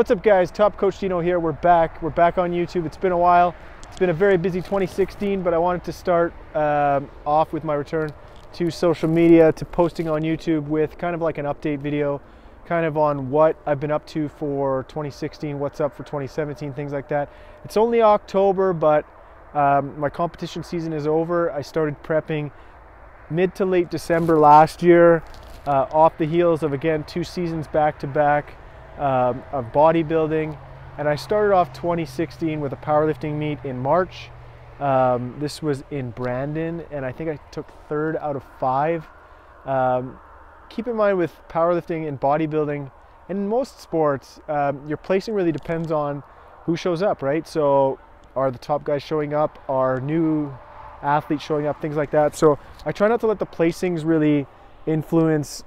What's up, guys? Topcoachdino here. We're back on YouTube. It's been a while. It's been a very busy 2016, but I wanted to start off with my return to social media, to posting on YouTube with kind of like an update video, kind of on what I've been up to for 2016, what's up for 2017, things like that. It's only October, but my competition season is over. I started prepping mid to late December last year, off the heels of, again, 2 seasons back to back of bodybuilding. And I started off 2016 with a powerlifting meet in March. This was in Brandon, and I think I took 3rd out of 5. Keep in mind, with powerlifting and bodybuilding and in most sports, your placing really depends on who shows up, right? So are the top guys showing up? Are new athletes showing up? Things like that. So I try not to let the placings really influence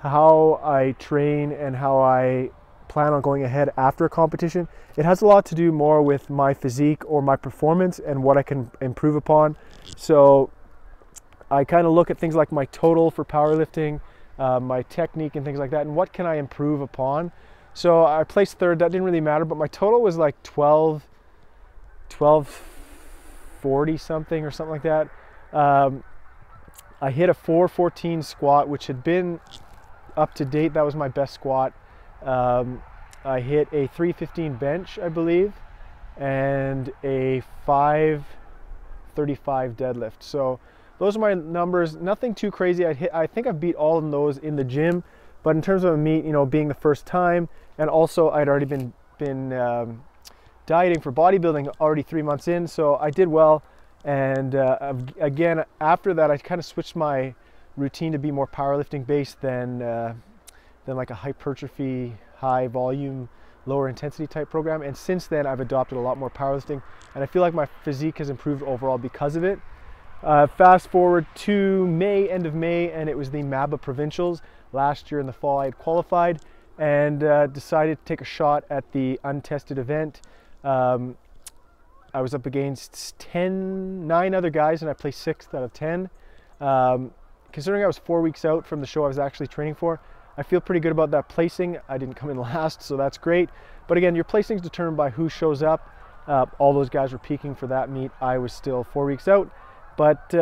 how I train and how I plan on going ahead after a competition. It has a lot to do more with my physique or my performance and what I can improve upon. So I kind of look at things like my total for powerlifting, my technique and things like that, and what can I improve upon. So I placed 3rd. That didn't really matter, but my total was like 1240 something or something like that. I hit a 414 squat, which had been up to date. That was my best squat. I hit a 315 bench, I believe, and a 535 deadlift. So those are my numbers. Nothing too crazy. I think I've beat all of those in the gym, but in terms of a meet, you know, being the first time, and also I'd already been dieting for bodybuilding already 3 months in, so I did well. And again, after that, I kind of switched my routine to be more powerlifting based than like a hypertrophy, high volume, lower intensity type program. And since then, I've adopted a lot more powerlifting, and I feel like my physique has improved overall because of it. Fast forward to May, end of May, and it was the Mabba Provincials. Last year in the fall, I had qualified and decided to take a shot at the untested event. I was up against 9 other guys, and I placed 6th out of 10. Considering I was 4 weeks out from the show I was actually training for, I feel pretty good about that placing. I didn't come in last, so that's great. But again, your placing is determined by who shows up. All those guys were peaking for that meet. I was still 4 weeks out. But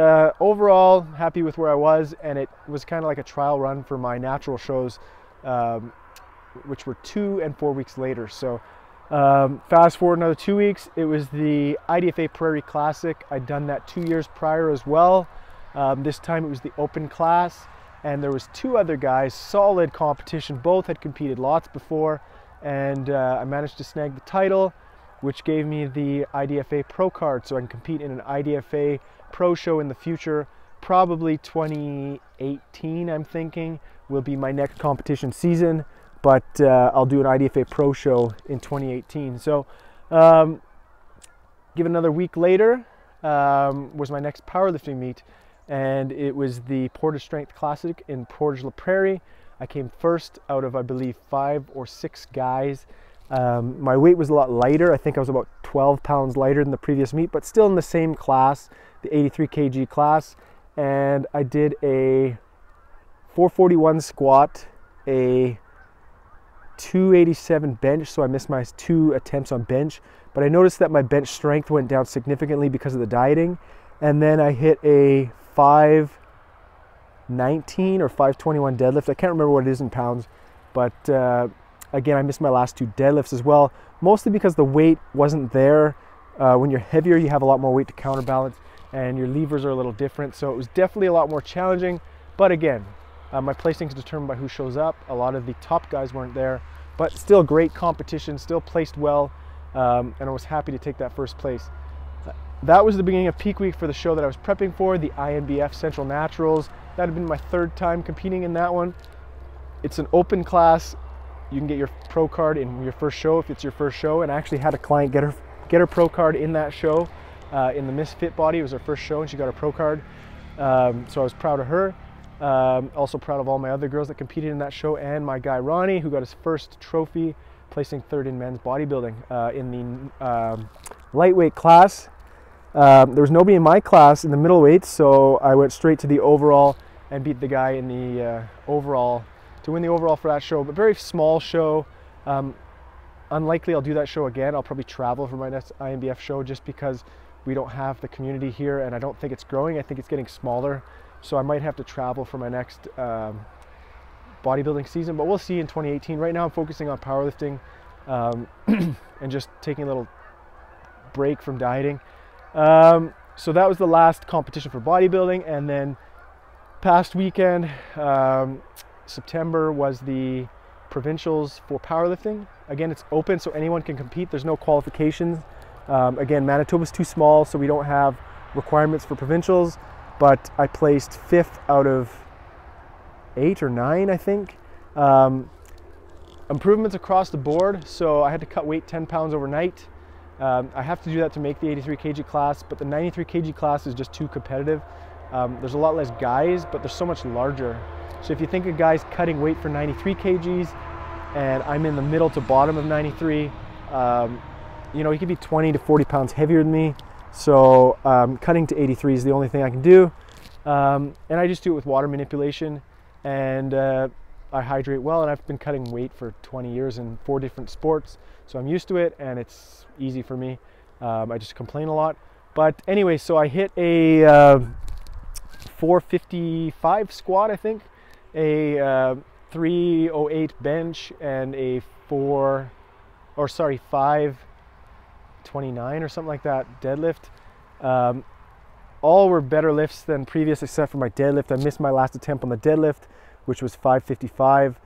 overall, happy with where I was, and it was kind of like a trial run for my natural shows, which were 2 and 4 weeks later. So fast forward another 2 weeks, it was the IDFA Prairie Classic. I'd done that 2 years prior as well. This time it was the open class, and there was 2 other guys, solid competition. Both had competed lots before, and I managed to snag the title, which gave me the IDFA Pro card, so I can compete in an IDFA Pro show in the future. Probably 2018, I'm thinking, will be my next competition season, but I'll do an IDFA Pro show in 2018. So give it another week later was my next powerlifting meet, and it was the Portage Strength Classic in Portage, Prairie. I came first out of, I believe, 5 or 6 guys. My weight was a lot lighter. I think I was about 12 pounds lighter than the previous meet, but still in the same class, the 83 kg class. And I did a 441 squat, a 287 bench, so I missed my 2 attempts on bench, but I noticed that my bench strength went down significantly because of the dieting. And then I hit a 519 or 521 deadlift. I can't remember what it is in pounds, but again, I missed my last 2 deadlifts as well, mostly because the weight wasn't there. When you're heavier, you have a lot more weight to counterbalance, and your levers are a little different, so it was definitely a lot more challenging. But again, my placing is determined by who shows up. A lot of the top guys weren't there, but still great competition, still placed well, and I was happy to take that first place. That was the beginning of peak week for the show that I was prepping for, the INBF Central Naturals. That had been my 3rd time competing in that one. It's an open class. You can get your pro card in your first show if it's your first show, and I actually had a client get her pro card in that show, in the Misfit Body. It was her first show, and she got her pro card. So I was proud of her. Also proud of all my other girls that competed in that show, and my guy Ronnie, who got his first trophy, placing 3rd in men's bodybuilding in the lightweight class. There was nobody in my class in the middleweights, so I went straight to the overall and beat the guy in the overall to win the overall for that show. But very small show, Unlikely I'll do that show again. I'll probably travel for my next INBF show just because we don't have the community here, and I don't think it's growing. I think it's getting smaller. So I might have to travel for my next bodybuilding season, but we'll see in 2018. Right now I'm focusing on powerlifting and just taking a little break from dieting. So that was the last competition for bodybuilding, and then past weekend, September, was the provincials for powerlifting. Again, it's open so anyone can compete. There's no qualifications. Again, Manitoba's too small, so we don't have requirements for provincials, but I placed 5th out of 8 or 9, I think. Improvements across the board. So I had to cut weight 10 pounds overnight. I have to do that to make the 83 kg class, but the 93 kg class is just too competitive. There's a lot less guys, but they're so much larger. So if you think of guys cutting weight for 93 kgs, and I'm in the middle to bottom of 93, you know, he could be 20 to 40 pounds heavier than me. So cutting to 83 is the only thing I can do. And I just do it with water manipulation, and I hydrate well, and I've been cutting weight for 20 years in 4 different sports. So I'm used to it, and it's easy for me. I just complain a lot. But anyway, so I hit a 455 squat, I think, a 308 bench, and a 529 or something like that deadlift. All were better lifts than previous except for my deadlift. I missed my last attempt on the deadlift, which was 555.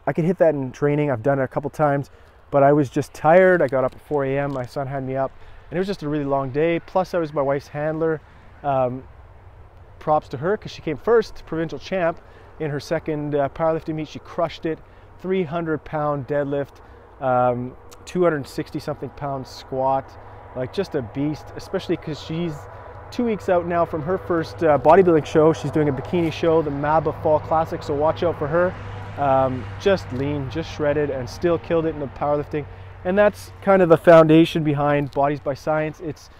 I could hit that in training. I've done it a couple times, but I was just tired. I got up at 4 a.m. My son had me up, and it was just a really long day. Plus I was my wife's handler. Props to her because she came first, provincial champ, in her second powerlifting meet. She crushed it. 300-pound deadlift, 260-something pound squat. Like, just a beast, especially because she's 2 weeks out now from her first bodybuilding show. She's doing a bikini show, the Mabba Fall Classic, so watch out for her. Just lean, just shredded, and still killed it in the powerlifting. And that's kind of the foundation behind Bodies by Science. It's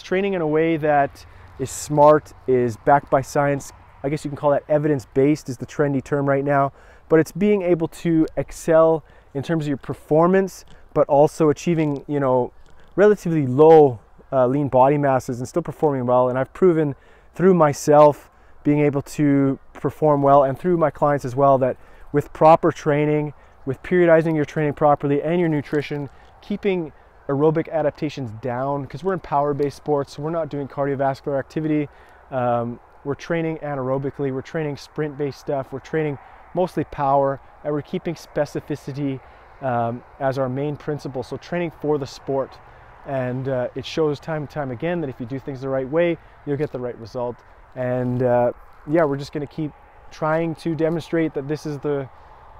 training in a way that is smart, is backed by science. I guess you can call that evidence-based, is the trendy term right now. But it's being able to excel in terms of your performance, but also achieving, you know, relatively low lean body masses and still performing well. And I've proven through myself being able to perform well, and through my clients as well, that with proper training, with periodizing your training properly and your nutrition, keeping aerobic adaptations down, because we're in power-based sports, so we're not doing cardiovascular activity. We're training anaerobically, we're training sprint-based stuff, we're training mostly power, and we're keeping specificity as our main principle. So training for the sport. And it shows time and time again that if you do things the right way, you'll get the right result. And yeah, we're just going to keep trying to demonstrate that this is the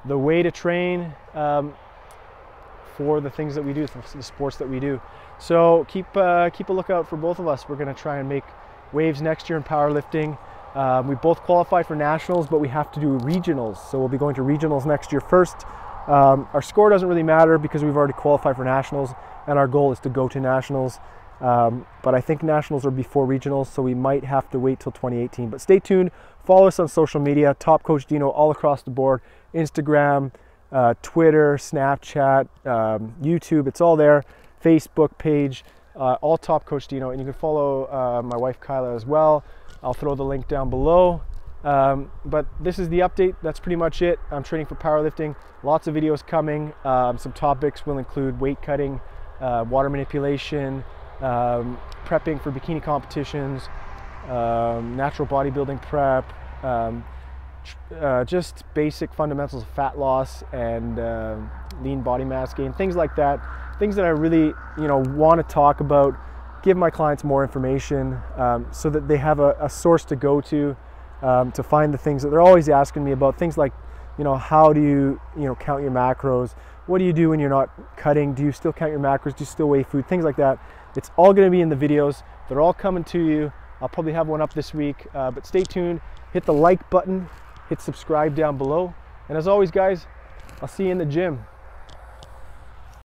way to train for the things that we do, for the sports that we do. So keep a lookout for both of us. We're going to try and make waves next year in powerlifting. We both qualified for nationals, but we have to do regionals. So we'll be going to regionals next year first. Our score doesn't really matter because we've already qualified for nationals, and our goal is to go to nationals. But I think nationals are before regionals, so we might have to wait till 2018. But stay tuned. Follow us on social media, Topcoachdino, all across the board. Instagram, Twitter, Snapchat, YouTube, it's all there. Facebook page, all Topcoachdino. And you can follow my wife Kyla as well. I'll throw the link down below. But this is the update. That's pretty much it. I'm training for powerlifting. Lots of videos coming. Some topics will include weight cutting, water manipulation, prepping for bikini competitions, natural bodybuilding prep, just basic fundamentals of fat loss and lean body mass gain, things like that. Things that I really, want to talk about, give my clients more information so that they have a source to go to find the things that they're always asking me about. Things like, how do you, count your macros? What do you do when you're not cutting? Do you still count your macros? Do you still weigh food? Things like that. It's all going to be in the videos. They're all coming to you. I'll probably have one up this week, but stay tuned. Hit the like button, hit subscribe down below. And as always, guys, I'll see you in the gym.